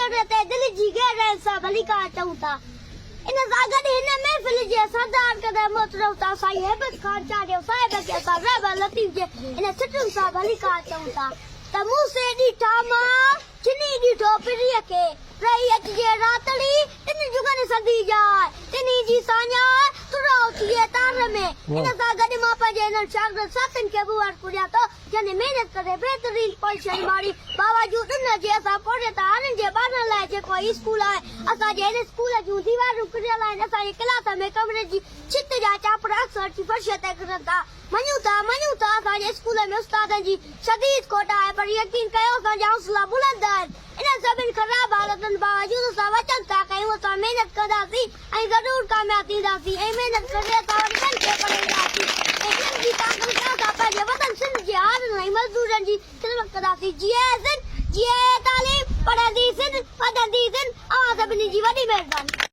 चढ़ते दिल जीगे रैसा भली का चौथा इन सागर हिन में फिल जे सरदार कदे मोतरौता साई है बस खान चाड़ियो साहिब के सा रब लतीफ जे इन छटुन सा भली का चौथा त मुंह से ॾिठा मां चिनी ॾिठो पिरीअ खे रही अचिजे रातड़ी टिन जुगनि सदी जाए तिनी जी साञा तुरो थिए तार में इन सां गॾु मां पंहिंजे हिननि शागिर्द साथियुनि खे बि वटि पुॼा थो जंहिं महिनत करे बहितरीन पोज़ीशन मारी बावजूद इन जे असां पढ़े था हाणे जे ॿारनि लाइ जेको स्कूल आहे असांजे हिन स्कूल जूं दीवारूं किरियल आहिनि असांजे क्लास में कमरे जी छित जा चापड़ अक्सर फर्श ते किरनि था मञूं था असांजे स्कूल में उस्तादनि जी शदीद खोट आहे पर यकीन कयो असांजा हौसला बुलंद आहिनि इन सभिनी ख़राब हालतुनि बावजूद असां वचन था कयूं असां महिनत कंदासीं ऐं ज़रूरु कामयाब थींदासीं ऐं महिनत करे असां वरी ॿियनि खे पढ़ाईंदासीं ऐं ॿियनि जी ताक़त सां असां पंहिंजे वतन सिंध जे हारनि ऐं मज़दूरनि जी ख़िदमत कंदासीं जीअं तालीम